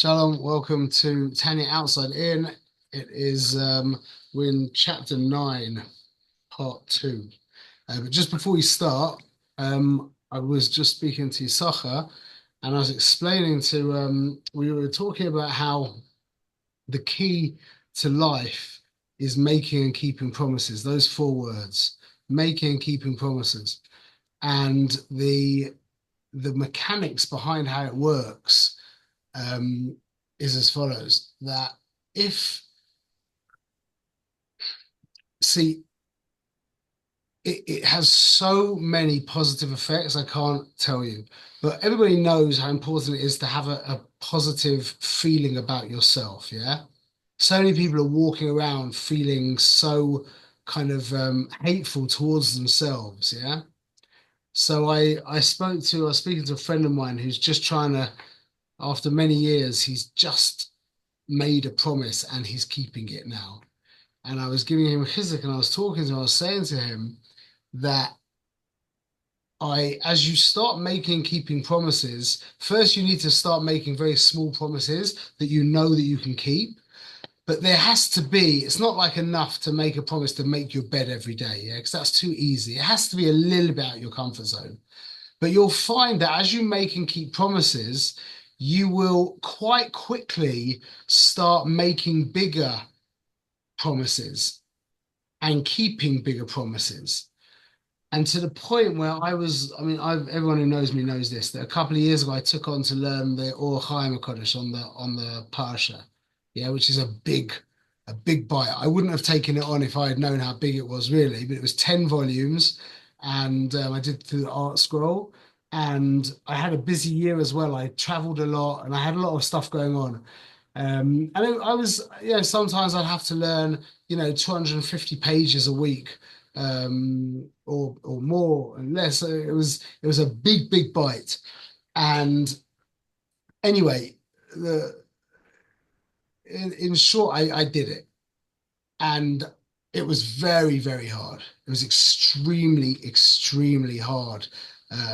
Shalom, welcome to Tanya Outside In. It is we're in chapter 9, part 2. But just before we start, I was just speaking to Sacha and I was explaining to we were talking about how the key to life is making and keeping promises, those four words, making and keeping promises. And the mechanics behind how it works um, is as follows: that if, see, it has so many positive effects, I can't tell you, but everybody knows how important it is to have a positive feeling about yourself. Yeah. So many people are walking around feeling so kind of hateful towards themselves. Yeah. So I was speaking to a friend of mine who's just trying to, after many years, he's just made a promise and he's keeping it now. And I was giving him a chizuk and I was talking to him, I was saying to him that as you start making keeping promises, first you need to start making very small promises that you know that you can keep. But there has to be, it's not like enough to make a promise to make your bed every day, yeah, because that's too easy. It has to be a little bit out your comfort zone. But you'll find that as you make and keep promises, you will quite quickly start making bigger promises and keeping bigger promises. And to the point where everyone who knows me knows this, that a couple of years ago I took on to learn the Or Chaim Kodesh on the Parsha, yeah, which is a big bite. I wouldn't have taken it on if I had known how big it was really, but it was 10 volumes, and I did through the art scroll, and I had a busy year as well. I traveled a lot, and I had a lot of stuff going on. I was, sometimes I'd have to learn, 250 pages a week, or more and less. So it was a big bite. And anyway, the in short, I did it, and it was very hard. It was extremely hard.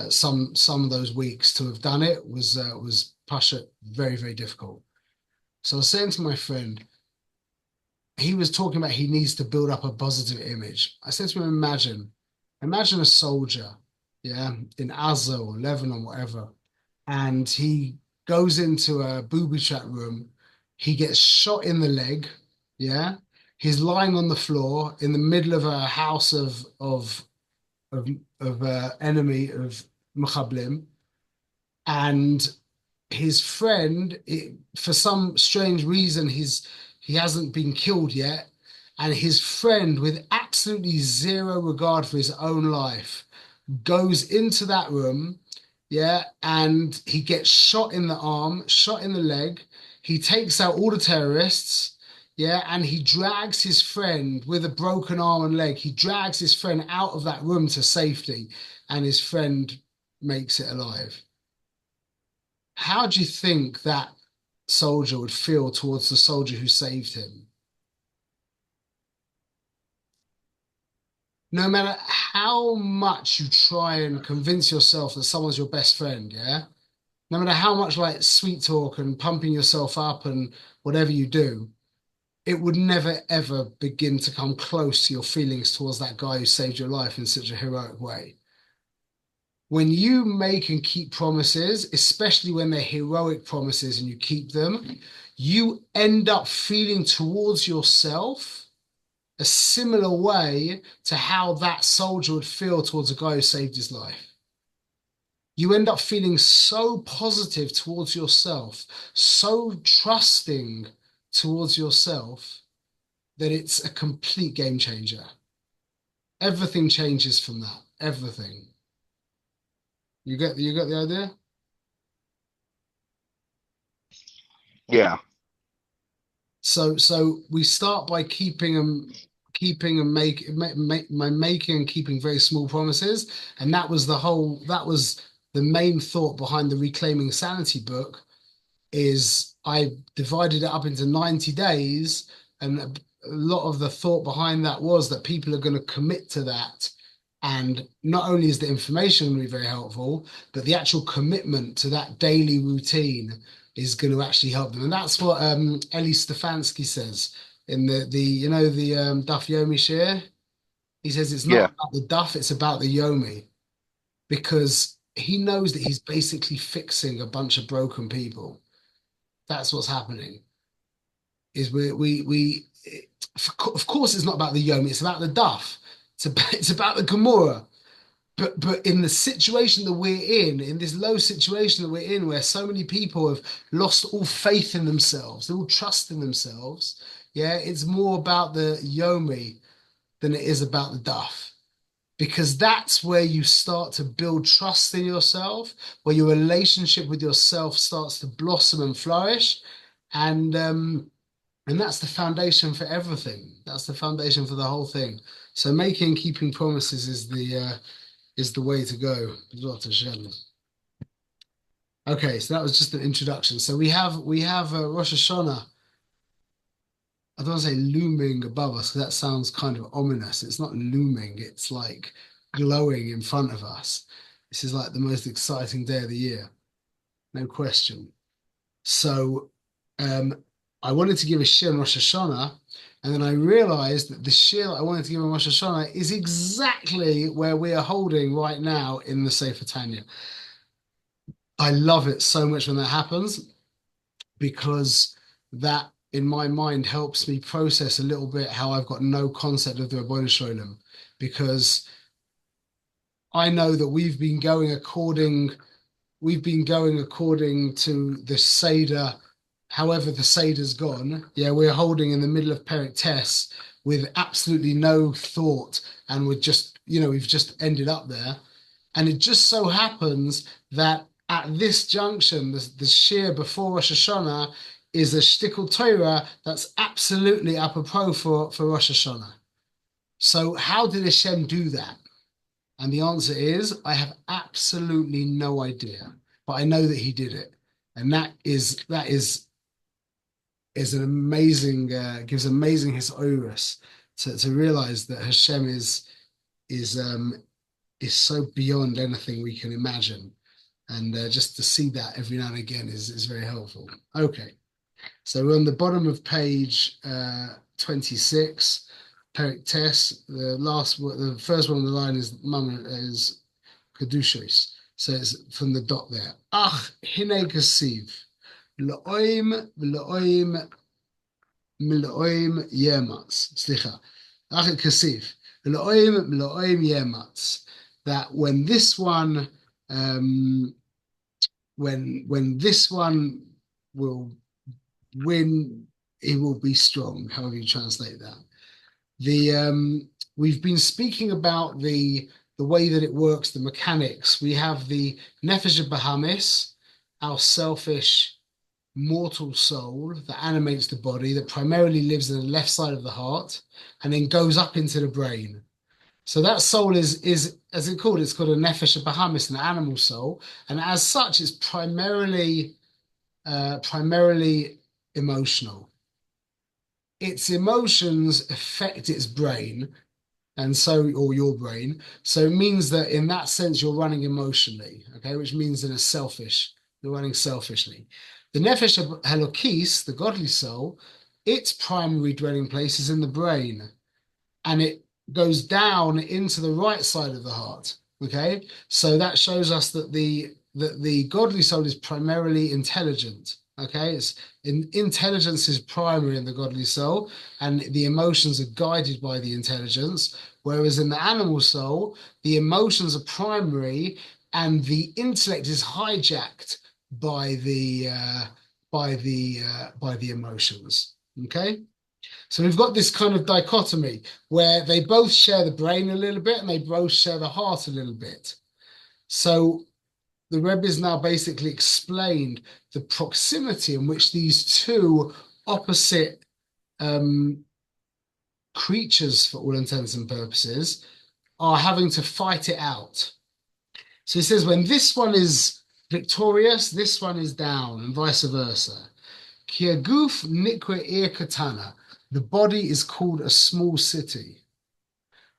Some of those weeks to have done it was pasha very difficult. So I was saying to my friend, he was talking about he needs to build up a positive image. I said to him, imagine a soldier, yeah, in Gaza or Lebanon, whatever, and he goes into a booby trap room. He gets shot in the leg, yeah. He's lying on the floor in the middle of a house of enemy of Mechablim, and his friend, for some strange reason, he hasn't been killed yet, and his friend, with absolutely zero regard for his own life, goes into that room, yeah, and he gets shot in the arm, shot in the leg. He takes out all the terrorists, yeah, and he drags his friend with a broken arm and leg. He drags his friend out of that room to safety, and his friend makes it alive. How do you think that soldier would feel towards the soldier who saved him? No matter how much you try and convince yourself that someone's your best friend, yeah? No matter how much like sweet talk and pumping yourself up and whatever you do, it would never ever begin to come close to your feelings towards that guy who saved your life in such a heroic way. When you make and keep promises, especially when they're heroic promises and you keep them, you end up feeling towards yourself a similar way to how that soldier would feel towards a guy who saved his life. You end up feeling so positive towards yourself, so trusting towards yourself, that it's a complete game changer. Everything changes from that. Everything. You get the idea? Yeah, So we start by keeping and making and keeping very small promises, and that was the main thought behind the Reclaiming Sanity book. Is I divided it up into 90 days, and a lot of the thought behind that was that people are going to commit to that, And not only is the information going to be very helpful, but the actual commitment to that daily routine is going to actually help them. And that's what Eli Stefanski says in the Daf Yomi share. He says it's not Yeah. about the Daf, it's about the Yomi, because he knows that he's basically fixing a bunch of broken people. That's what's happening. Is we of course it's not about the Yomi, it's about the Daf. It's about the Gemara. But in the situation that we're in this low situation that we're in, where so many people have lost all faith in themselves, all trust in themselves, yeah, it's more about the Yomi than it is about the Daf. Because that's where you start to build trust in yourself, where your relationship with yourself starts to blossom and flourish. And that's the foundation for everything. That's the foundation for the whole thing. So making and keeping promises is the way to go. Okay, so that was just an introduction. So we have Rosh Hashanah. I don't want to say looming above us, because that sounds kind of ominous. It's not looming, it's like glowing in front of us. This is like the most exciting day of the year, no question. So I wanted to give a shir on Rosh Hashanah, and then I realized that the shir that I wanted to give on Rosh Hashanah is exactly where we are holding right now in the Sefer Tanya. I love it so much when that happens, because that in my mind helps me process a little bit how I've got no concept of the Rabbanu Shalom, because I know that we've been going according to the Seder, however the Seder's gone. Yeah, we're holding in the middle of Perek Tess with absolutely no thought, and we've just ended up there. And it just so happens that at this junction, the shir before Rosh Hashanah is a shtickle Torah that's absolutely apropos for Rosh Hashanah. So how did Hashem do that? And the answer is, I have absolutely no idea, but I know that he did it. And that is an amazing gives amazing hisorus to realize that Hashem is so beyond anything we can imagine. And just to see that every now and again is very helpful. Okay, so we're on the bottom of page 26, Perek Tess. The first one on the line is Kedushos. So it's from the dot there. Ach hine kasiv, L'oim v'lo'oim mil'oim yematz. Slicha. Ach kasiv, L'oim mil'oim yematz. That when this one will win, it will be strong, however you translate that. We've been speaking about the way that it works, the mechanics. We have the nefesh bahamis, our selfish mortal soul that animates the body, that primarily lives in the left side of the heart and then goes up into the brain. So that soul is as it's called a nefesh bahamis, an animal soul, and as such, it's primarily emotional. Its emotions affect its brain, or your brain. So it means that in that sense, you're running emotionally, okay, which means you're running selfishly. The nefesh halokis, the godly soul, its primary dwelling place is in the brain, and it goes down into the right side of the heart. Okay, so that shows us that the godly soul is primarily intelligent. Okay, intelligence is primary in the godly soul, and the emotions are guided by the intelligence. Whereas in the animal soul, the emotions are primary, and the intellect is hijacked by the emotions. Okay. So we've got this kind of dichotomy where they both share the brain a little bit and they both share the heart a little bit. So the Rebbe has now basically explained the proximity in which these two opposite creatures, for all intents and purposes, are having to fight it out. So he says when this one is victorious, this one is down, and vice versa. Kiaguf nikwe ir katana. The body is called a small city.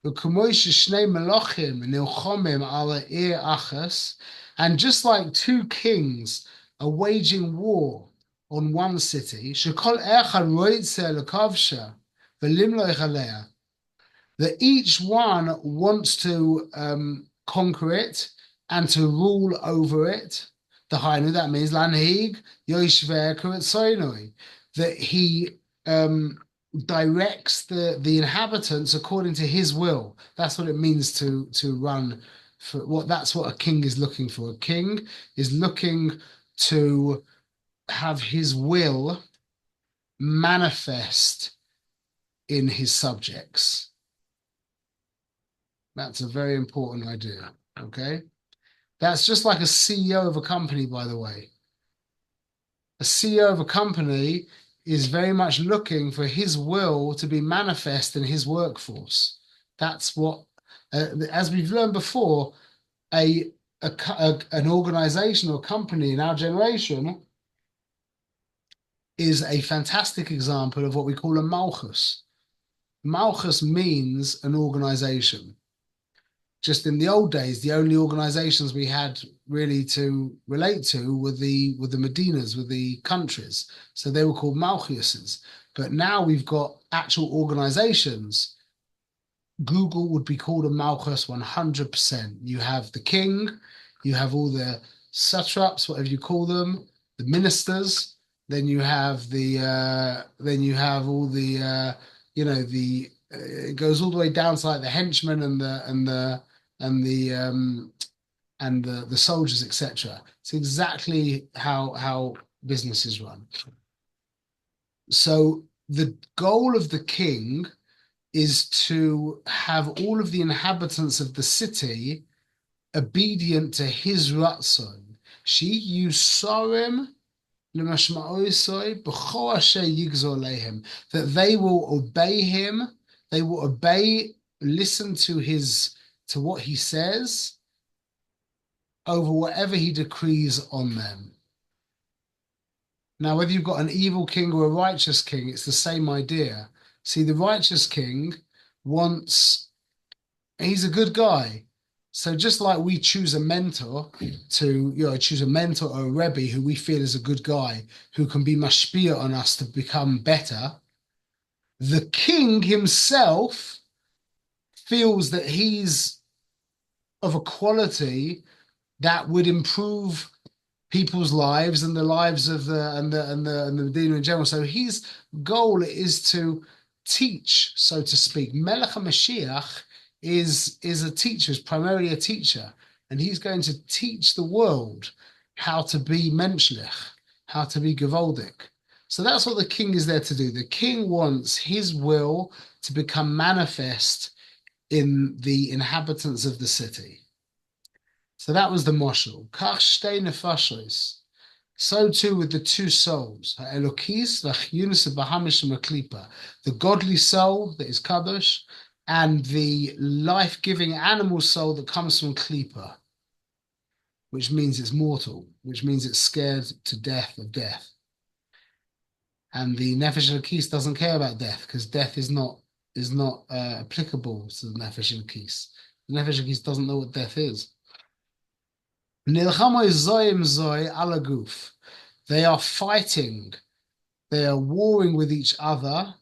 And just like two kings are waging war on one city, that each one wants to conquer it and to rule over it. That means Lanhig Yoshver Kuretsoinoi, that he directs the inhabitants according to his will. That's what it means to run for what that's what a king is looking for. A king is looking to have his will manifest in his subjects. That's a very important idea. Okay. That's just like a CEO of a company, by the way. A CEO of a company is very much looking for his will to be manifest in his workforce. That's what, as we've learned before, an organization or company in our generation is a fantastic example of what we call a malchus. Malchus means an organization. Just in the old days, the only organizations we had really to relate to were the Medinas, were the countries. So they were called Malchuses. But now we've got actual organizations. Google would be called a Malchus 100%. You have the king, you have all the satraps, whatever you call them, the ministers. Then you have all the it goes all the way down to like the henchmen and the soldiers, etc. It's exactly how businesses run. So the goal of the king is to have all of the inhabitants of the city obedient to his ratzon. That they will obey him, they will obey, listen to what he says over whatever he decrees on them. Now, whether you've got an evil king or a righteous king, it's the same idea. See, the righteous king he's a good guy. So just like we choose a mentor choose a mentor or a rebbe who we feel is a good guy, who can be mashpia on us to become better, the king himself feels that he's of a quality that would improve people's lives and the lives of the Medina in general. So his goal is to teach, so to speak. Melech HaMashiach is a teacher, is primarily a teacher, and he's going to teach the world how to be menschlich, how to be gewaldig. So that's what the king is there to do. The king wants his will to become manifest in the inhabitants of the city. So that was the moshel. Kach shtei nefashos. So too with the two souls, Elokis, the godly soul that is kadosh, and the life-giving animal soul that comes from klipa, which means it's mortal, which means it's scared to death of death. And the nefesh elokis doesn't care about death because death is not applicable to the nefesh elokis. The nefesh elokis doesn't know what death is. They are fighting, they are warring with each other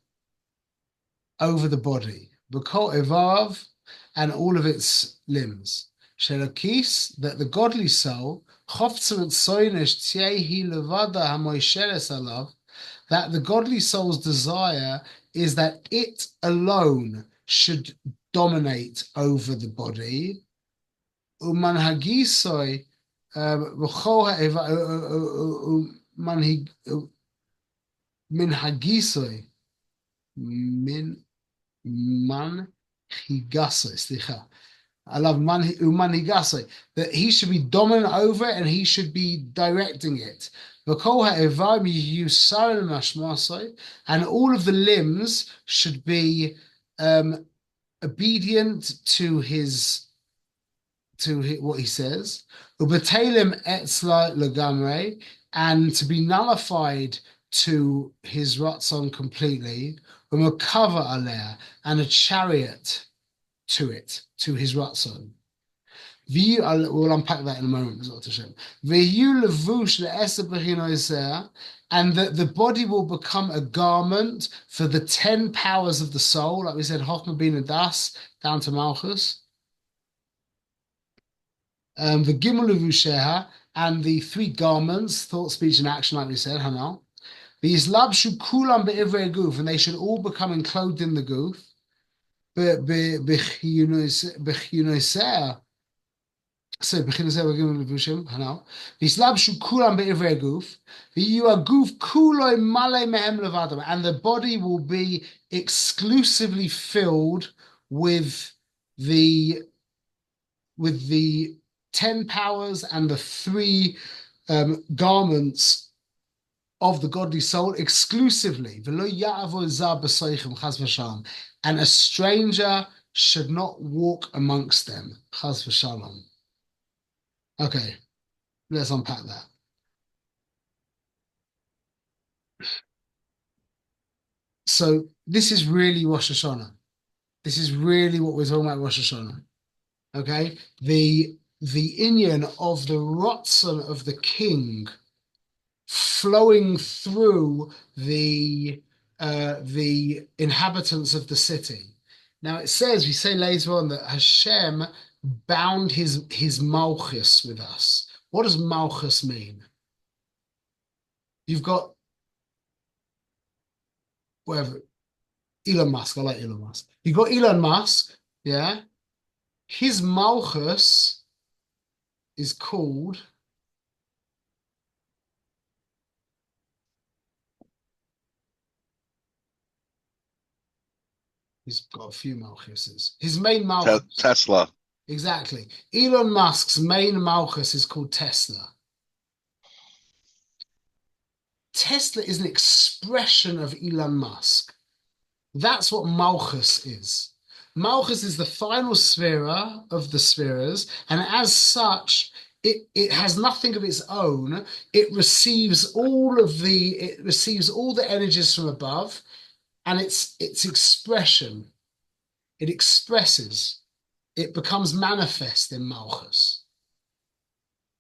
over the body. B'kol evav, and all of its limbs. Shelakis, that the godly soul, that the godly soul's desire is that it alone should dominate over the body. Umanhagisoy, minhagisoy, manhigasoy, I love manhigasoy, that he should be dominant over it and he should be directing it. And all of the limbs should be obedient to what he says, and to be nullified to his ratzon completely, and a chariot to it, to his Ratzon. We'll unpack that in a moment. And that the body will become a garment for the 10 powers of the soul, like we said, Chochmah, Bina, Das, down to Malchus. The Gimel Levusheha, and the 3 garments, thought, speech, and action, like we said, Hanal. The Islabshu Kulam Be'ivre Guf, and they should all become enclosed in the Guf. So Vislabshu kulam be'ivre guf, v'yuaguf kuloi male mehem levadam, and the body will be exclusively filled with the 10 powers and the 3 garments of the godly soul exclusively. And a stranger should not walk amongst them. Chas v'shalom. Okay, let's unpack that. So this is really Rosh Hashanah. This is really what we're talking about, Rosh Hashanah. Okay, the inyan of the Ratzon of the king flowing through the inhabitants of the city. Now it says, we say later on that Hashem bound his Malchus with us. What does Malchus mean? You've got whatever, Elon Musk. I like Elon Musk. You've got Elon Musk, yeah. His Malchus is called he's got a few Malchuses. His main Malchus. Tesla. Exactly. Elon Musk's main Malchus is called Tesla. Tesla is an expression of Elon Musk. That's what Malchus is. Malchus is the final sphere of the spheres, and as such, it has nothing of its own. It receives all the energies from above, and its expression. It expresses. It becomes manifest in Malchus.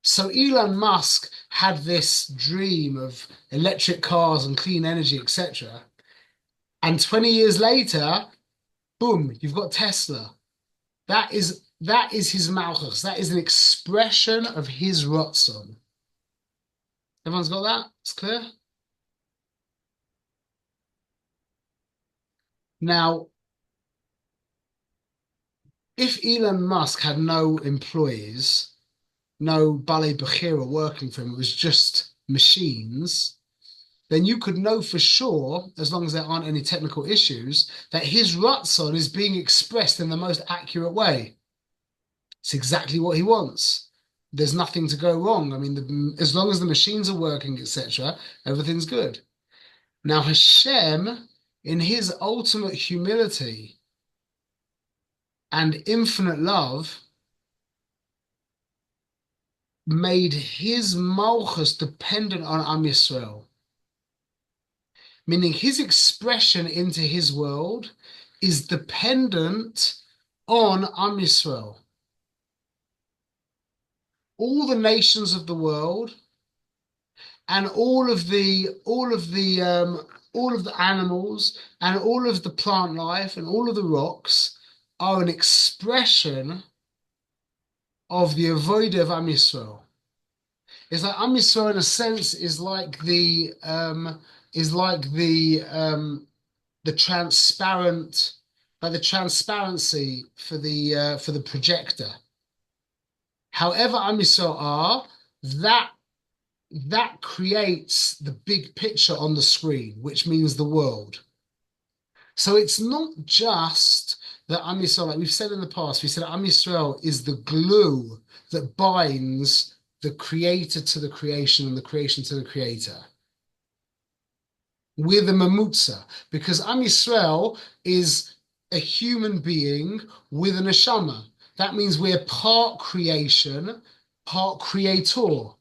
So Elon Musk had this dream of electric cars and clean energy, etc. And 20 years later, boom, you've got Tesla. That is his Malchus. That is an expression of his Ratzon. Everyone's got that? It's clear? Now, if Elon Musk had no employees, no Bale Bechira working for him, it was just machines, then you could know for sure, as long as there aren't any technical issues, that his Ratzon is being expressed in the most accurate way. It's exactly what he wants. There's nothing to go wrong. I mean, as long as the machines are working, etc., everything's good. Now, Hashem, in his ultimate humility and infinite love, made his Malchus dependent on Am Yisrael. Meaning his expression into his world is dependent on Am Yisrael. All the nations of the world and all of the animals and all of the plant life and all of the rocks are an expression of the avodah of Am Yisrael. It's like Am Yisrael, in a sense, is like the transparent, like the transparency for the projector. However Am Yisrael are, that creates the big picture on the screen, which means the world. So it's not just that Am Yisrael, like we've said in the past, we said Am Yisrael is the glue that binds the creator to the creation and the creation to the creator. We're the mamutza, because Am Yisrael is a human being with a neshama. That means we're part creation, part creator.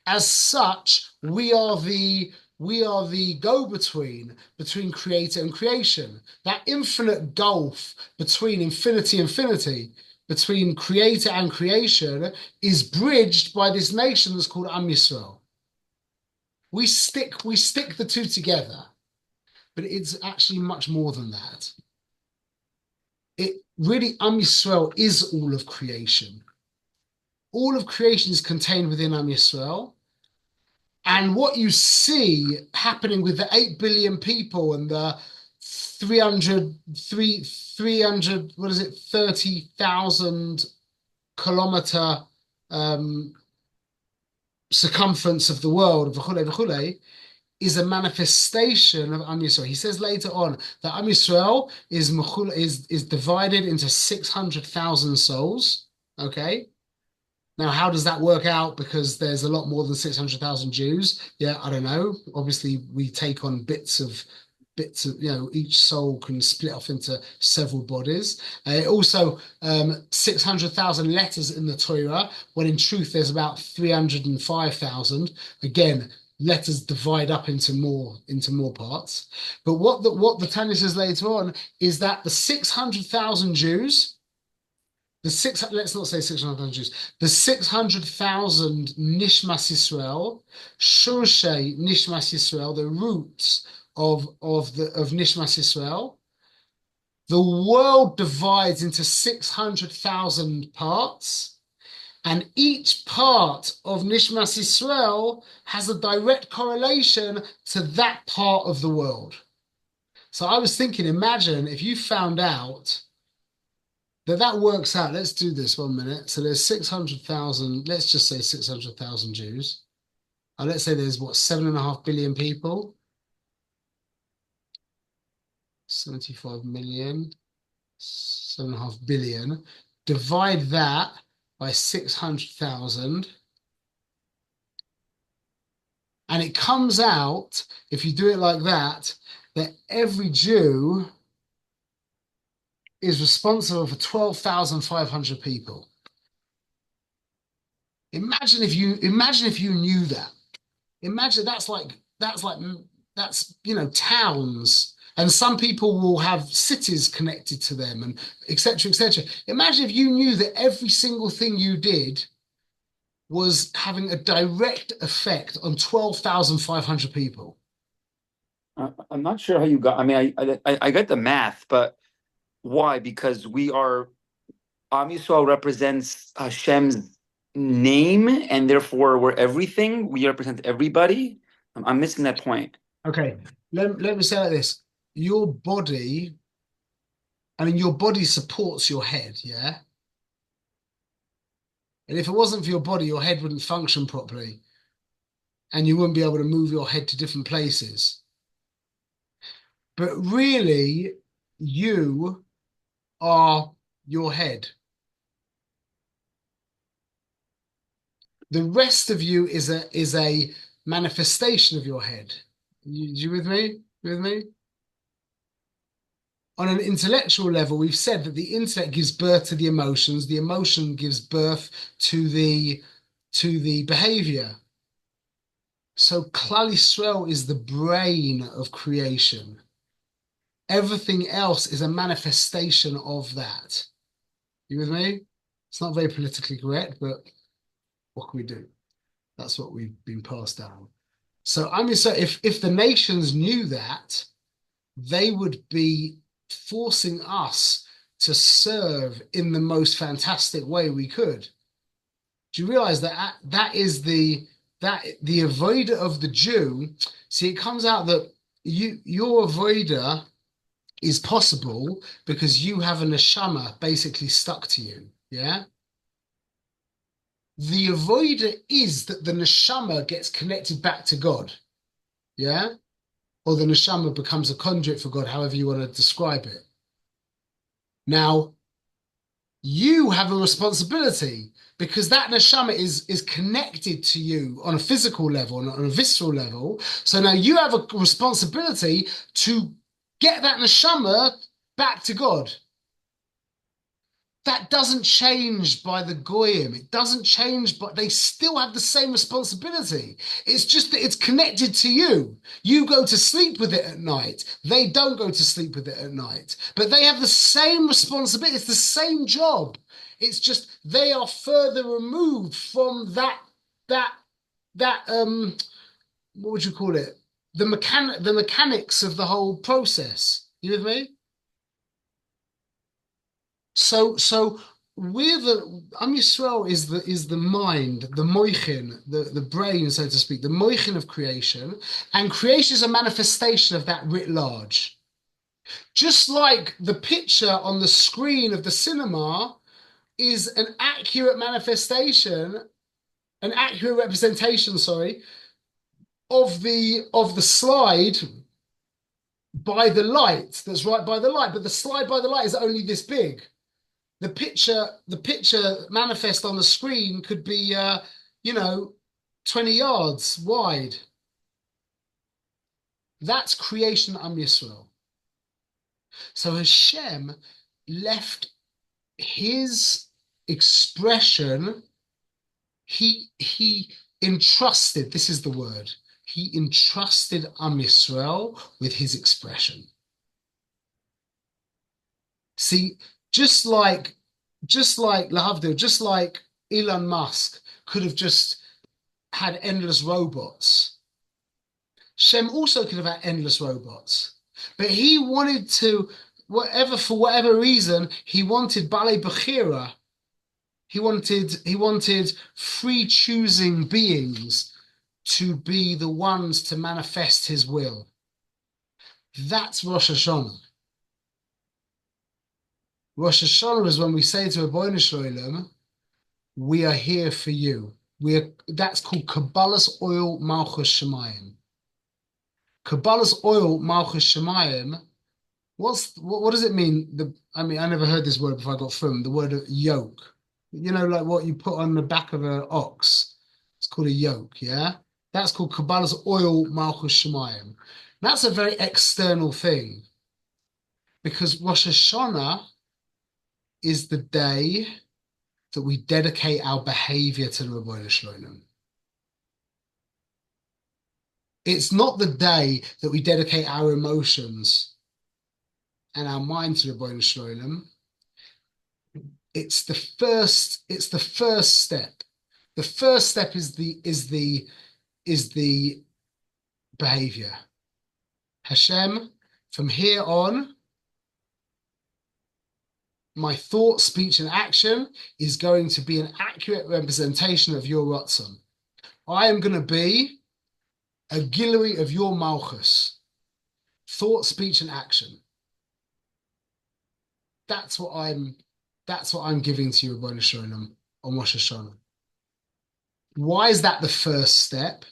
As such, we are the We are the go-between between creator and creation. That infinite gulf between infinity, between creator and creation, is bridged by this nation that's called Am Yisrael. We stick the two together, but it's actually much more than that. It really, Am Yisrael is all of creation. All of creation is contained within Am Yisrael. And what you see happening with the 8 billion people and the 300, what is it, 30,000 kilometer circumference of the world, is a manifestation of Am Yisrael. He says later on that Am Yisrael is divided into 600,000 souls. Okay. Now, how does that work out? Because there's a lot more than 600,000 Jews. Yeah, I don't know. Obviously, we take on bits of, each soul can split off into several bodies. Also, 600,000 letters in the Torah, when in truth there's about 305,000. Again, letters divide up into more parts. But what the Tanya says later on is that the 600,000 Jews, let's not say 600,000 Jews, the 600,000 Nishmas Yisrael, Shorshay Nishmas Yisrael, the roots of Nishmas Yisrael. The world divides into 600,000 parts, and each part of Nishmas Yisrael has a direct correlation to that part of the world. So I was thinking, imagine if you found out that works out. Let's do this 1 minute. So there's 600,000, let's just say 600,000 Jews. And let's say there's what, 7.5 billion people? 75 million, 7.5 billion. Divide that by 600,000. And it comes out, if you do it like that every Jew is responsible for 12,500 people. Imagine if you knew that. Imagine that's towns, and some people will have cities connected to them, and etc. etc. Imagine if you knew that every single thing you did was having a direct effect on 12,500 people. I'm not sure how you got. I mean, I get the math, but why? Because Am Yisrael represents Hashem's name, and therefore we're everything. We represent everybody. I'm missing that point. Okay, let me say it like this: your body, your body supports your head, yeah. And if it wasn't for your body, your head wouldn't function properly, and you wouldn't be able to move your head to different places. But really, you are your head. The rest of you is a manifestation of your head. You with me? You with me? On an intellectual level, we've said that the intellect gives birth to the emotions. The emotion gives birth to the behavior. So Klal Yisrael is the brain of creation. Everything else is a manifestation of that. You with me? It's not very politically correct, but what can we do? That's what we've been passed down. So I mean, so if the nations knew that, they would be forcing us to serve in the most fantastic way we could. Do you realize that is the avoider of the Jew? See, it comes out that your avoider is possible because you have a neshama basically stuck to you. Yeah. The avoider is that the neshama gets connected back to God. Yeah. Or the neshama becomes a conduit for God, however you want to describe it. Now, you have a responsibility because that neshama is connected to you on a physical level, on a visceral level. So now you have a responsibility to get that neshama back to God. that doesn't change by the goyim. It doesn't change, but they still have the same responsibility. It's just that it's connected to you. You go to sleep with it at night. They don't go to sleep with it at night. But they have the same responsibility. It's the same job. It's just they are further removed from that what would you call it? The mechanics of the whole process. You with me? So we're the Am Yisrael is the mind, the moichin, the brain, so to speak, the moichin of creation, and creation is a manifestation of that writ large. Just like the picture on the screen of the cinema is an accurate manifestation, an accurate representation, sorry, of the slide by the light that's right by the light, but the slide by the light is only this big. The picture manifest on the screen could be 20 yards wide. That's creation Am Yisrael. So Hashem left his expression, he entrusted, this is the word, he entrusted Am Yisrael with his expression. See, just like Lahavdil, just like Elon Musk could have just had endless robots, Shem also could have had endless robots. But he wanted to, for whatever reason, he wanted Balei Bechira. He wanted free choosing beings to be the ones to manifest his will. That's Rosh Hashanah. Rosh Hashanah is when we say to Ribono Shel Olam, we are here for you. That's called Kabbalah's oil Malchus Shemayim. Kabbalah's oil Malchus Shemayim. What does it mean? I never heard this word before I got from the word yoke. You know, like what you put on the back of an ox. It's called a yoke, yeah? That's called Kabbalah's oil Malchus Shemayim. That's a very external thing. Because Rosh Hashanah is the day that we dedicate our behavior to the Ribono Shel Olam. It's not the day that we dedicate our emotions and our mind to the Ribono Shel Olam. It's the first step. The first step is the behavior. Hashem, from here on, my thought, speech, and action is going to be an accurate representation of your Ratzon. I am going to be a Gilui of your Malchus. Thought, speech, and action. That's what I'm giving to you, Ribono Shel Olam, on Rosh Hashanah. Why is that the first step?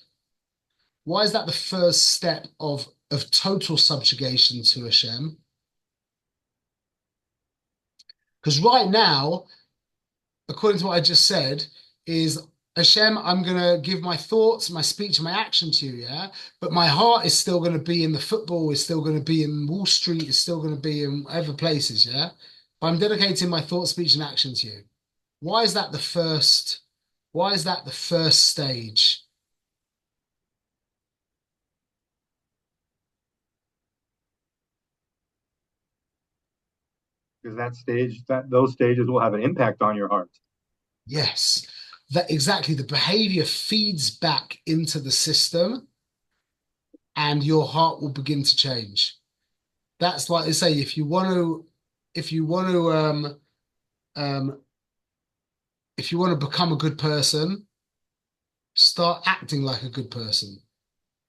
Why is that the first step of total subjugation to Hashem? Because right now, according to what I just said, is Hashem, I'm going to give my thoughts, my speech, and my action to you, yeah? But my heart is still going to be in the football, is still going to be in Wall Street, is still going to be in whatever places, yeah? But I'm dedicating my thought, speech, and action to you. Why is that the first stage? Because those stages will have an impact on your heart. Yes, that exactly. The behavior feeds back into the system and your heart will begin to change. That's like I say, if you want to become a good person, start acting like a good person.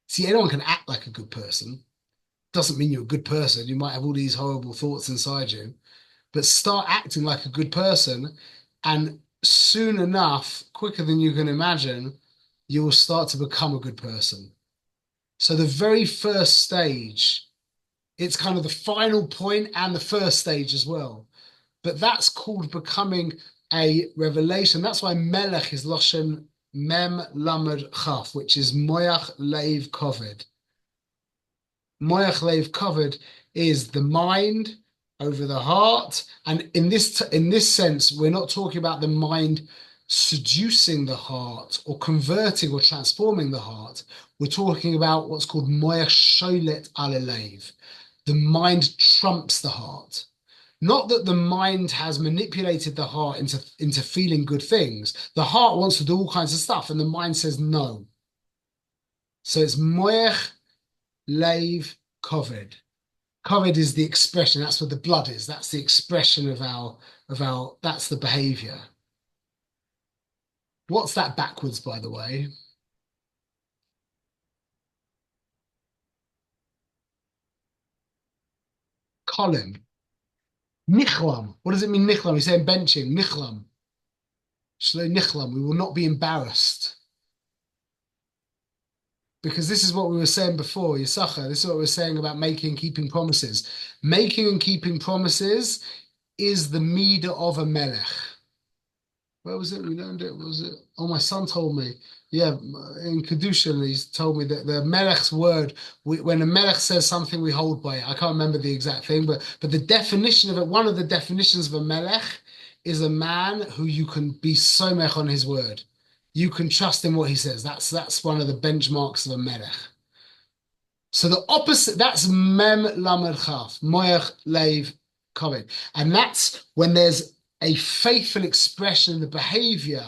See, anyone can act like a good person. Doesn't mean you're a good person. You might have all these horrible thoughts inside you. But start acting like a good person, and soon enough, quicker than you can imagine, you will start to become a good person. So the very first stage, it's kind of the final point and the first stage as well. But that's called becoming a revelation. That's why Melech is Loshen Mem Lamed Chaf, which is Moyach Leiv Koved. Moyach Leiv Koved is the mind, over the heart. And in this sense, we're not talking about the mind seducing the heart or converting or transforming the heart. We're talking about what's called moyach sholet alelev. The mind trumps the heart. Not that the mind has manipulated the heart into feeling good things. The heart wants to do all kinds of stuff, and the mind says no. So it's moyach leiv koved. Koved is the expression. That's what the blood is. That's the expression of our. That's the behavior. What's that backwards, by the way? Colin. Nichlam. What does it mean, nichlam? He's saying benching. Nichlam. Shlo nichlam. We will not be embarrassed. Because this is what we were saying before, Yisachar. This is what we were saying about making and keeping promises. Making and keeping promises is the midah of a melech. Where was it? We learned it. Was it? Oh, my son told me. Yeah, in Kedushin, he's told me that the melech's word, when a melech says something, we hold by it. I can't remember the exact thing, but the definition of it, one of the definitions of a melech is a man who you can be somech on his word. You can trust in what he says. That's one of the benchmarks of a melech. So the opposite, that's mem lamed chaf, moyach leiv koved. And that's when there's a faithful expression in the behavior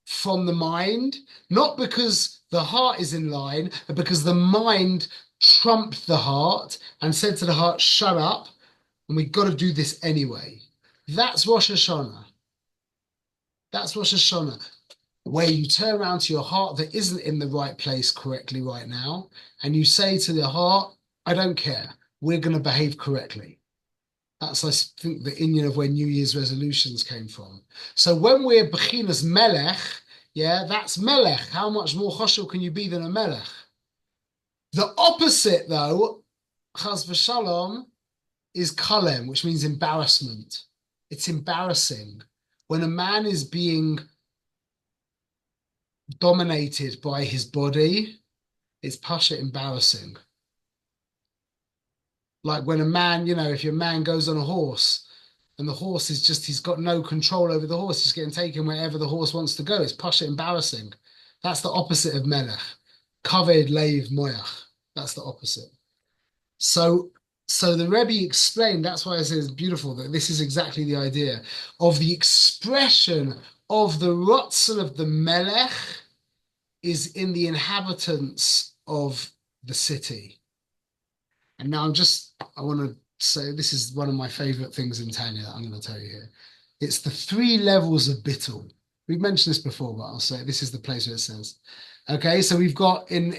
from the mind, not because the heart is in line, but because the mind trumped the heart and said to the heart, shut up, and we've got to do this anyway. That's Rosh Hashanah. That's Rosh Hashanah, where you turn around to your heart that isn't in the right place correctly right now, and you say to the heart, I don't care, we're going to behave correctly. That's, I think, the inyan of where New Year's resolutions came from. So when we're Bechinas Melech, yeah, that's Melech. How much more choshel can you be than a Melech? The opposite, though, Chas v'shalom, is Kalem, which means embarrassment. It's embarrassing. When a man is being dominated by his body, it's pasha embarrassing. Like when a man, if your man goes on a horse and the horse is he's got no control over the horse, he's getting taken wherever the horse wants to go. It's pasha embarrassing. That's the opposite of melech. Kaved leiv moyach. That's the opposite. So the Rebbe explained, that's why I say it's beautiful, that this is exactly the idea of the expression of the rotzen of the melech is in the inhabitants of the city. And now I want to say, this is one of my favorite things in Tanya that I'm going to tell you here. It's the 3 levels of bittul. We've mentioned this before, but I'll say this is the place where it says. Okay, so we've got on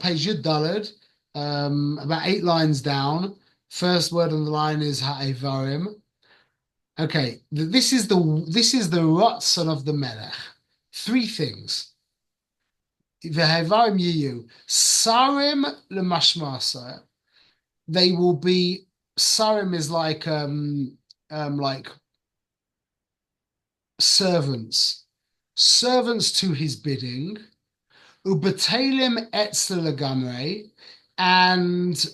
page Yud Daled, about 8 lines down. First word on the line is ha'evarim. Okay, this is the ratzon of the melech. 3 things. V'ha'evarim yiyu sarim l'mashmasa. They will be, sarim is like servants to his bidding, ubetelim etzle legamre, and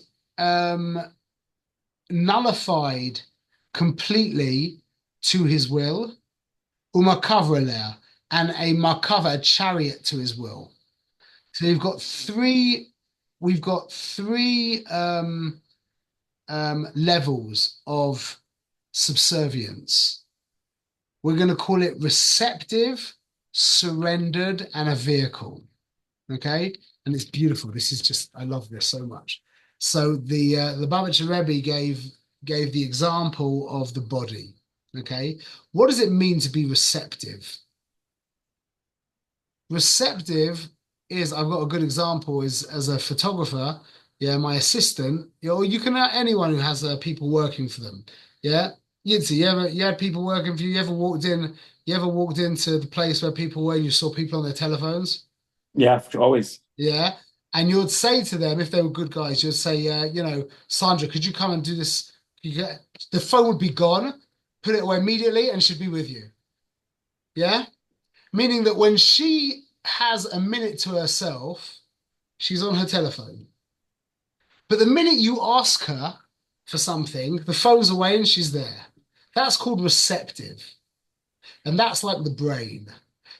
nullified completely to his will, umakavra, and a makava, a chariot to his will. So we've got three levels of subservience. We're going to call it receptive, surrendered, and a vehicle. Okay, and it's beautiful. This is I love this so much. So the Lubavitcher Rebbe gave the example of the body. Okay, what does it mean to be receptive? Receptive is, I've got a good example, is as a photographer. Yeah, my assistant, or you can anyone who has people working for them. Yeah, Yitzi, you had people working for you. You ever walked into the place where people were and you saw people on their telephones? Yeah, always. Yeah, and you'd say to them, if they were good guys, you'd say, Sandra, could you come and do this? The phone would be gone, put it away immediately, and she'd be with you. Yeah, meaning that when she has a minute to herself, she's on her telephone. But the minute you ask her, for something, the phone's away and she's there. That's called receptive. And that's like the brain.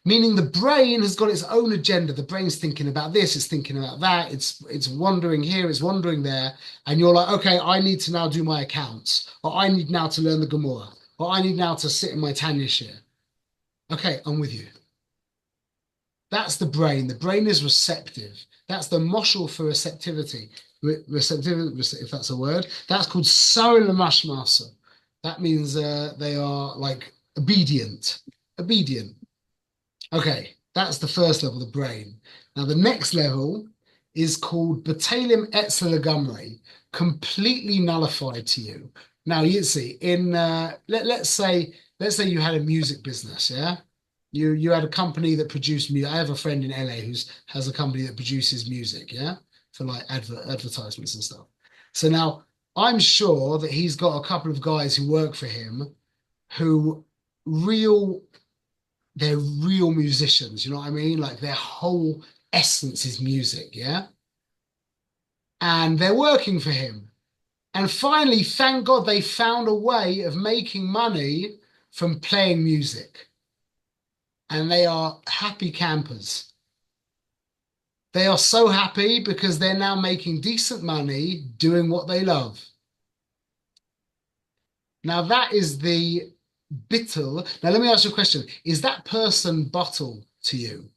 Meaning the brain has got its own agenda. The brain's thinking about this, it's thinking about that, it's wandering here, it's wandering there. And you're like, okay, I need to now do my accounts, or I need now to learn the Gemara, or I need now to sit in my Tanya share. Okay, I'm with you. That's the brain. The brain is receptive. That's the moshel for receptivity. Receptivity, if that's a word. That's called Sarah Lamashmasa. That means they are like obedient. Obedient. Okay, that's the first level, the brain. Now the next level is called Batalim Etzel Gamre, completely nullified to you. Now you see, in let's say you had a music business, yeah? You had a company that produced music. I have a friend in LA who has a company that produces music, yeah, for like advertisements and stuff. So now I'm sure that he's got a couple of guys who work for him who they're real musicians, you know what I mean? Like their whole essence is music, yeah? And they're working for him. And finally, thank God they found a way of making money from playing music. And they are happy campers. They are so happy because they're now making decent money doing what they love. Now that is the bittul. Now let me ask you a question. Is that person bottle to you?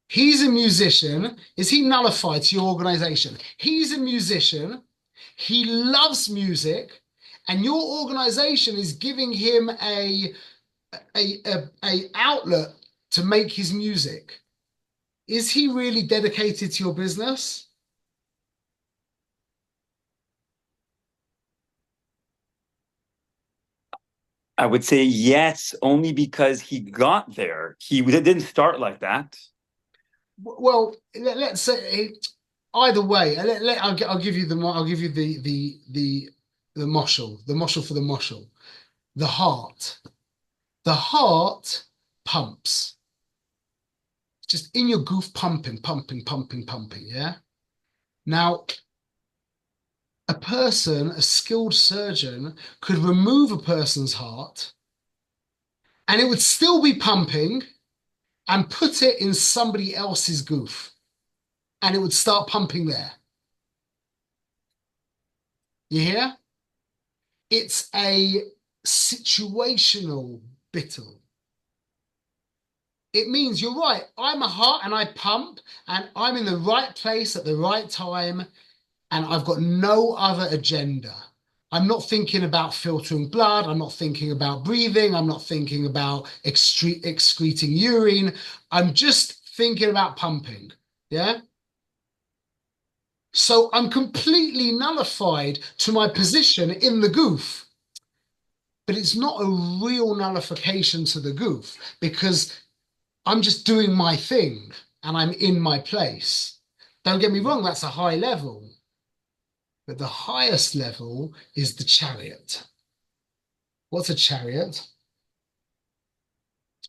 He's a musician. Is he nullified to your organization? He's a musician. He loves music. And your organization is giving him a outlet to make his music. Is he really dedicated to your business? I would say yes, only because he got there. He didn't start like that. Well, let's say either way. I'll give you the moshel for the moshel. The heart. The heart pumps. Just in your goof, pumping, pumping, pumping, pumping. Yeah. Now, a skilled surgeon, could remove a person's heart, and it would still be pumping, and put it in somebody else's goof, and it would start pumping there. You hear? It's a situational bittul. It means you're right. I'm a heart and I pump and I'm in the right place at the right time and I've got no other agenda. I'm not thinking about filtering blood. I'm not thinking about breathing. I'm not thinking about excreting urine. I'm just thinking about pumping. Yeah. So I'm completely nullified to my position in the goof. But it's not a real nullification to the goof because I'm just doing my thing and I'm in my place. Don't get me wrong, that's a high level. But the highest level is the chariot. What's a chariot?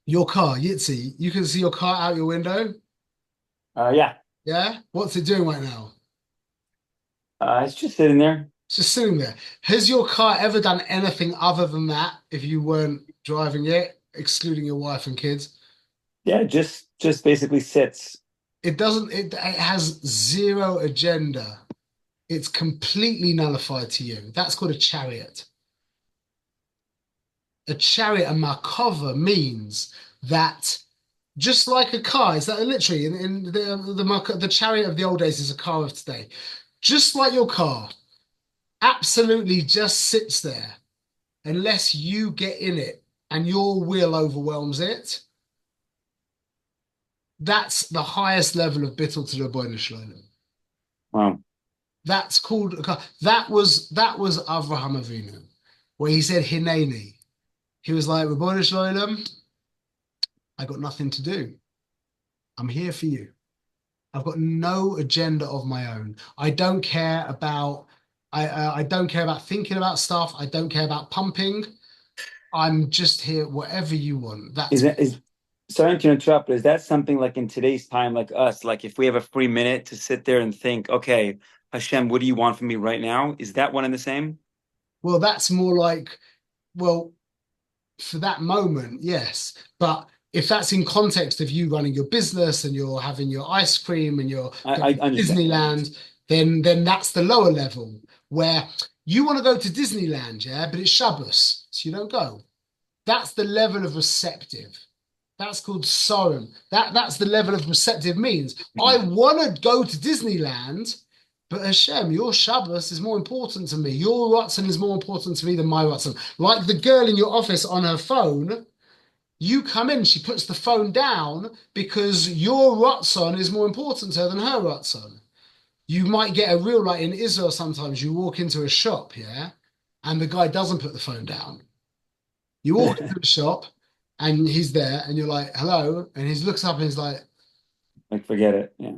Your car, Yitzi. You can see your car out your window? Yeah. Yeah? What's it doing right now? It's just sitting there. It's just sitting there. Has your car ever done anything other than that if you weren't driving it, excluding your wife and kids? Yeah, just basically sits. It has zero agenda. It's completely nullified to you. That's called a chariot. A chariot, a markova, means that just like a car, is that literally in the chariot of the old days is a car of today. Just like your car, absolutely just sits there unless you get in it and your will overwhelms it. That's the highest level of bittul to the Ribbono Shel Olam. Wow. That's called that was Avraham Avinu, where he said Hineni. He was like, Ribbono Shel Olam, I got nothing to do. I'm here for you. I've got no agenda of my own. I don't care about I don't care about thinking about stuff. I don't care about pumping. I'm just here, whatever you want. Is Sorry to interrupt, but is that something like in today's time, like us, like if we have a free minute to sit there and think, okay, Hashem, what do you want from me right now? Is that one and the same? Well, that's more like, well, for that moment, yes. But if that's in context of you running your business and you're having your ice cream and you're I going to understand. Disneyland, then that's the lower level where you want to go to Disneyland, yeah, but it's Shabbos, so you don't go. That's the level of receptive. That's called sorum. That's the level of receptive means. I want to go to Disneyland, but Hashem, your Shabbos is more important to me. Your Ratzon is more important to me than my Ratzon. Like the girl in your office on her phone, you come in, she puts the phone down because your Ratzon is more important to her than her Ratzon. You might get a real, like in Israel, sometimes you walk into a shop, yeah, and the guy doesn't put the phone down. You walk into the shop and he's there and you're like, hello. And he looks up and he's like, Like, forget it. Yeah.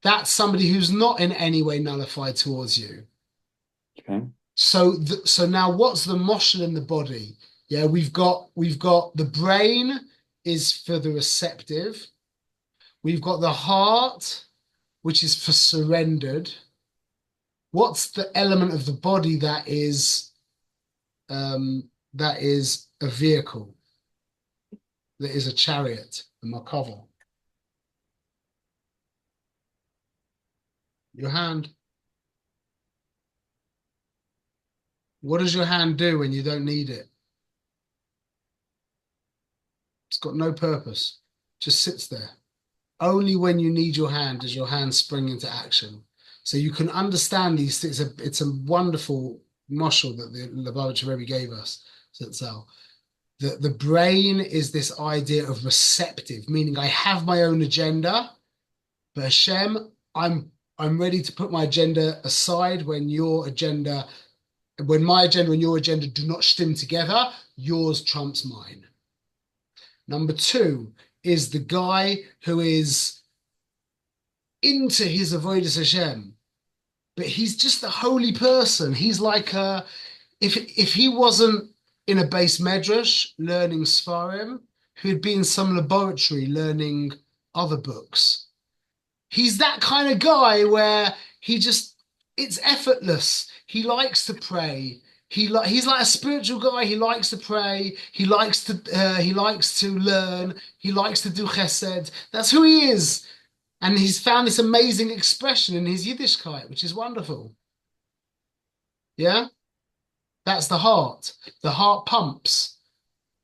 that's somebody who's not in any way nullified towards you. Okay. So now what's the motion in the body? Yeah, we've got the brain is for the receptive. We've got the heart, which is for surrendered. What's the element of the body that is a vehicle, that is a chariot, a makava? Your hand. What does your hand do when you don't need it? It's got no purpose. Just sits there. Only when you need your hand does your hand spring into action. So you can understand these things. It's a wonderful mashal that the Lubavitcher Rebbe gave us. So the brain is this idea of receptive, meaning I have my own agenda, but Hashem, I'm ready to put my agenda aside when my agenda and your agenda do not stim together. Yours trumps mine. Number two is the guy who is into his avodas Hashem, but he's just a holy person. He's like if he wasn't in a base medrash learning Sfarim, who'd be in some laboratory learning other books. He's that kind of guy where it's effortless. He likes to pray. He's like a spiritual guy. He likes to pray. He likes to learn. He likes to do chesed. That's who he is. And he's found this amazing expression in his Yiddishkeit, which is wonderful. Yeah? That's the heart. The heart pumps.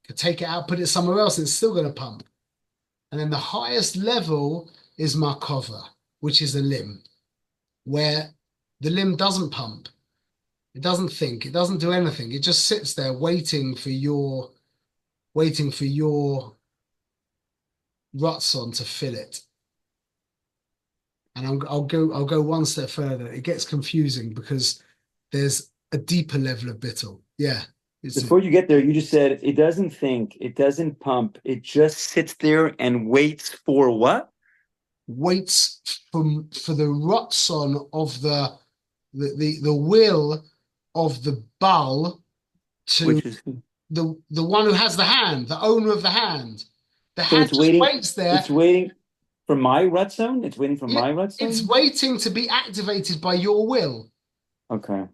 You could take it out, put it somewhere else, it's still going to pump. And then the highest level is Markova, which is a limb, where the limb doesn't pump. It doesn't think. It doesn't do anything. It just sits there waiting for your Ratzon to fill it. And I'll go one step further. It gets confusing because there's a deeper level of bittul. Yeah. Before you get there, you just said it doesn't think, it doesn't pump, it just sits there and waits for what? Waits for the Ratzon of the will of the Baal to Which is the one who has the hand, the owner of the hand. The so hand it's just waiting. waits there. It's waiting for my Ratzon. It's waiting for my Ratzon. It's waiting to be activated by your will. Okay.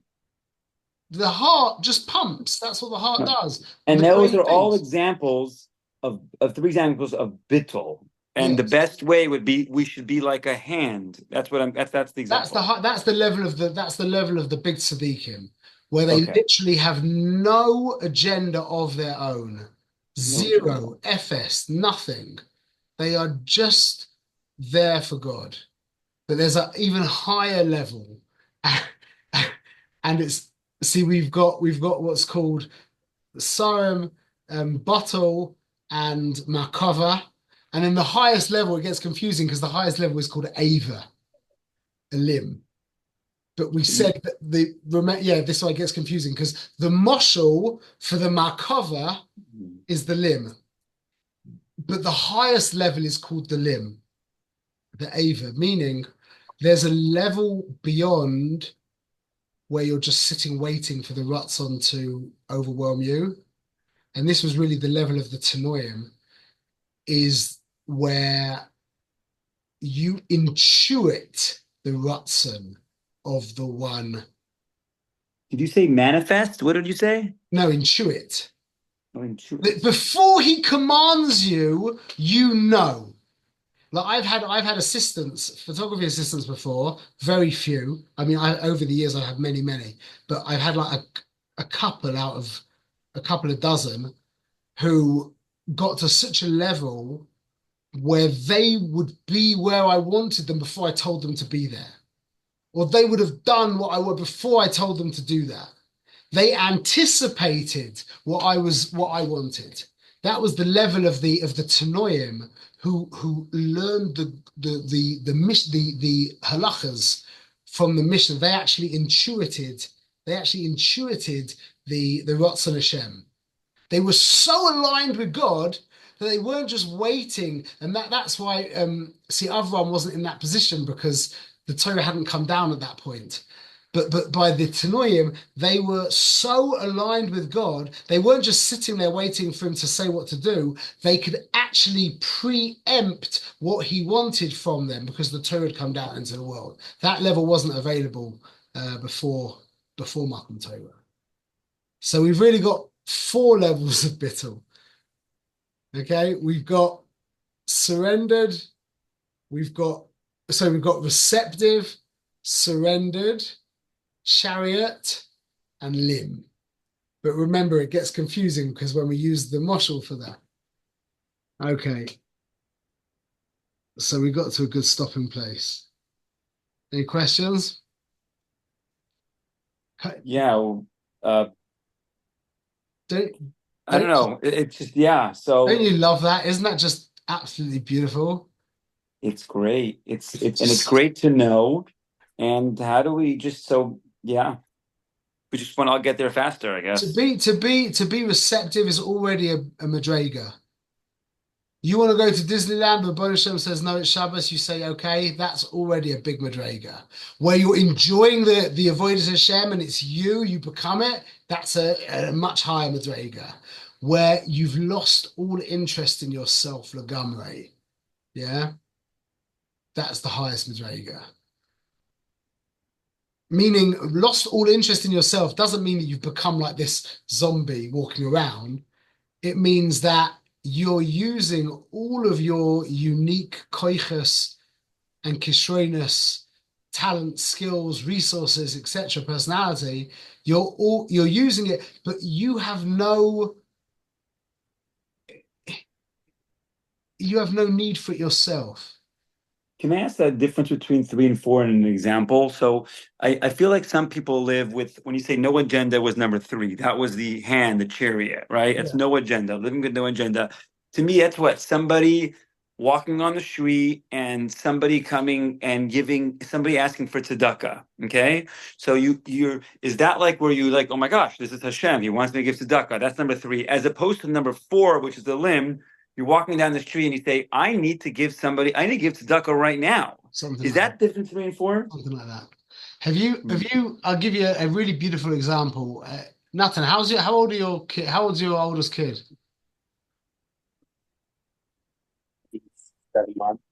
The heart just pumps. That's what the heart does. And the those brain are all thinks. examples of three examples of bittul. And the Yes. best way would be we should be like a hand. That's what I'm. That's the example. That's the level of the big tzaddikim, where they Okay. literally have no agenda of their own, zero, FS, nothing. They are just there for God. But there's an even higher level, and we've got what's called Sarim, Bottle, and Markova. And then the highest level, it gets confusing because the highest level is called Ava, a limb. But we said that this is why it gets confusing because the moshel for the Markova is the limb. But the highest level is called the limb, the Ava, meaning there's a level beyond where you're just sitting waiting for the Ratzon to overwhelm you. And this was really the level of the Tanoim. is where you intuit the Ratzon of the one. Did you say manifest? What did you say? No, intuit. Oh, intuit. Before he commands you, you know. Like I've had assistants, photography assistants before, very few. I mean, over the years I've had many, but I've had like a couple out of a couple of dozen who got to such a level where they would be where I wanted them before I told them to be there. Or they would have done what I would before I told them to do that. They anticipated what I wanted. That was the level of the Tanoim who learned the halachas from the Mishnah. They actually intuited the Ratzon Hashem. They were so aligned with God that they weren't just waiting, and that's why Avram wasn't in that position, because the Torah hadn't come down at that point. But by the Tanoim, they were so aligned with God, they weren't just sitting there waiting for him to say what to do. They could actually preempt what he wanted from them because the Torah had come down into the world. That level wasn't available before Matan Torah. So we've really got 4 levels of bittul. Okay, we've got surrendered, we've got receptive, surrendered, chariot, and limb. But remember, it gets confusing because when we use the moshel for that. Okay. So we got to a good stopping place. Any questions? Yeah. I don't know. It's just, yeah. So don't you love that? Isn't that just absolutely beautiful? it's great. It's great to know. And how do we we just want to get there faster, I guess. To be receptive is already a madrega. You want to go to Disneyland, but Baruch Hashem says no, it's Shabbos. You say okay, that's already a big madrega. Where you're enjoying the avodas Hashem and it's you become it. That's a much higher madrega. Where you've lost all interest in yourself, lagamre, yeah, that's the highest madrega. Meaning, lost all interest in yourself doesn't mean that you've become like this zombie walking around. It means that you're using all of your unique koiches and kishroinus, talent, skills, resources, etc., personality. You're using it, but you have no need for it yourself. Can I ask the difference between 3 and 4 in an example? So I feel like some people live with, when you say no agenda was number 3, that was the hand, the chariot, right? It's no agenda, living with no agenda. To me, that's what somebody walking on the street and somebody coming and somebody asking for tzedakah. Okay. So is that like where you like, oh my gosh, this is Hashem. He wants me to give tzedakah. That's number 3, as opposed to number 4, which is the limb. You're walking down the street and you say, I need to give tzedakah right now. Is that different 3 and 4? Something like that. Have you, I'll give you a really beautiful example. Nathan, how old are your kid? How old's your oldest kid? 7 months.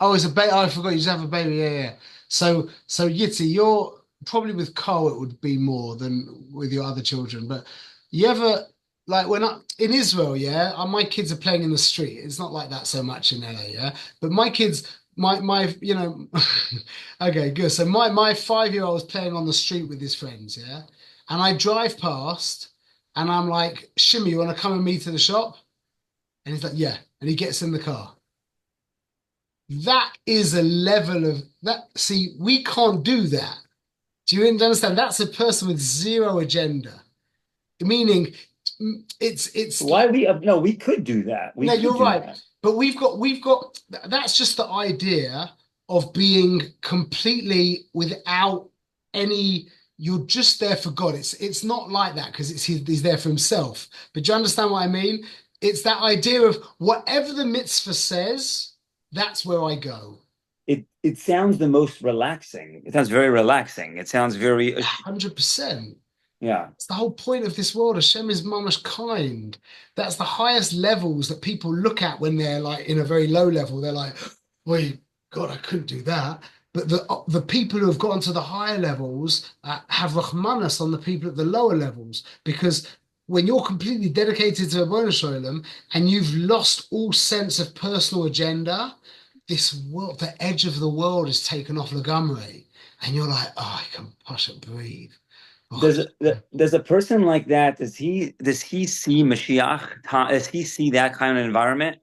Oh, it's a baby. Oh, I forgot you just have a baby. Yeah. So Yitzi, you're probably with Cole, it would be more than with your other children. But you ever, like in Israel, yeah, my kids are playing in the street. It's not like that so much in LA, yeah. But my kids, okay, good. So my 5-year-old is playing on the street with his friends, yeah. And I drive past, and I'm like, Shimmy, you want to come with me to the shop? And he's like, yeah. And he gets in the car. That is a level of that. See, we can't do that. Do you understand? That's a person with zero agenda. Meaning, it's why we could do that. You're right. That. But we've got. That's just the idea of being completely without any. You're just there for God. It's not like that because he's there for himself. But do you understand what I mean? It's that idea of whatever the mitzvah says. That's where I go. It sounds the most relaxing. It sounds very relaxing. It sounds very 100%. Yeah. It's the whole point of this world. Hashem is mamash kind. That's the highest levels that people look at when they're like in a very low level. They're like, wait, God, I couldn't do that. But the people who have gotten to the higher levels have rahmanas on the people at the lower levels, because when you're completely dedicated to Ribono Shel Olam and you've lost all sense of personal agenda, this world, the edge of the world is taken off Lagamre, and you're like, oh, I can push it, breathe. Oh, Does a person like that, does he see Mashiach? Does he see that kind of environment?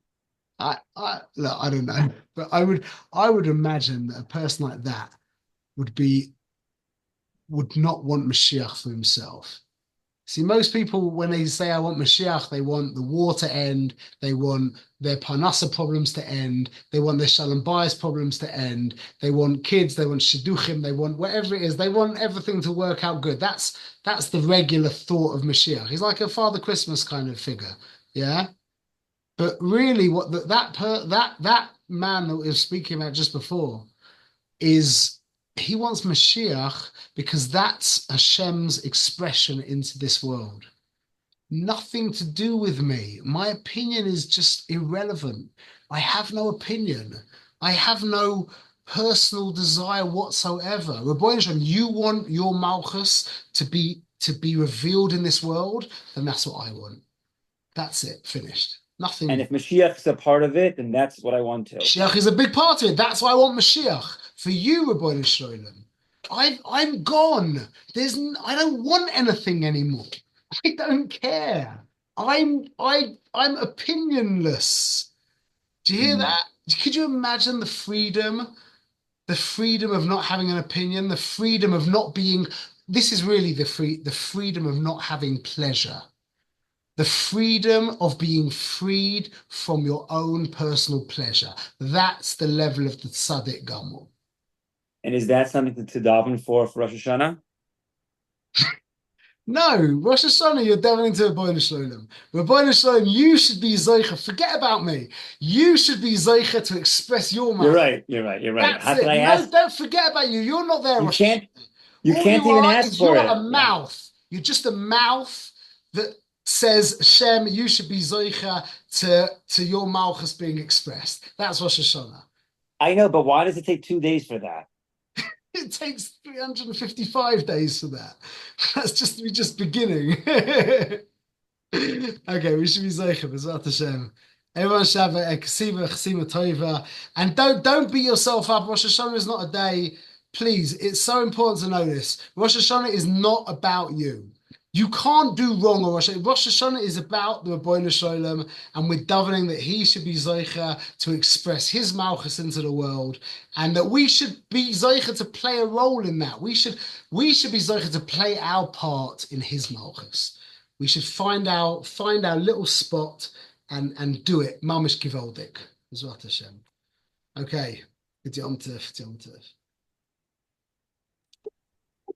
look, I don't know, but I would imagine that a person like that would be would not want Mashiach for himself. See, most people, when they say I want Mashiach, they want the war to end, they want their Parnassa problems to end, they want their Shalom Bayis problems to end, they want kids, they want Shidduchim, they want whatever it is, they want everything to work out good. That's the regular thought of Mashiach. He's like a Father Christmas kind of figure, yeah. But really, what that man that we were speaking about just before is, he wants Mashiach because that's Hashem's expression into this world. Nothing to do with me. My opinion is just irrelevant. I have no opinion. I have no personal desire whatsoever. Ribono Shel Olam, you want your Malchus to be revealed in this world, then that's what I want. That's it. Finished. Nothing. And if Mashiach is a part of it, then that's what I want to. Mashiach is a big part of it. That's why I want Mashiach. For you, Ribono Shel Olam, I'm gone. I don't want anything anymore. I don't care. I'm opinionless. Do you hear that? Could you imagine the freedom? The freedom of not having an opinion, the freedom of not being. This is really the freedom of not having pleasure. The freedom of being freed from your own personal pleasure. That's the level of the Tzaddik Gamul. And is that something to daven for Rosh Hashanah? No, Rosh Hashanah, you're delving into Ribono Shel Olam. Ribono Shel Olam, you should be Zeicha. Forget about me. You should be Zeicha to express your mind. You're right. That's How it. can I No, ask? don't forget about you. You're not there, You Rosh can't. Hashanah. You All can't you even are ask is for you're it. a mouth. You're just a mouth that says, Shem, you should be Zeicha to your Malchus being expressed. That's Rosh Hashanah. I know, but why does it take 2 days for that? It takes 355 days for that. We're just beginning. Okay, we should be Zeicha, B'ezrat Hashem. Everyone should have a Ksiva Tova. And don't beat yourself up. Rosh Hashanah is not a day. Please, it's so important to know this. Rosh Hashanah is not about you. You can't do wrong on Rosh Hashanah. Rosh Hashanah is about the Ribono Shel Olam, and we're davening that he should be Zeicha to express his Malchus into the world, and that we should be Zeicha to play a role in that. We should be Zeicha to play our part in his Malchus. We should find our little spot and do it. Mamish Givaldik. B'ezrat Hashem. Okay. Good Yom Tov.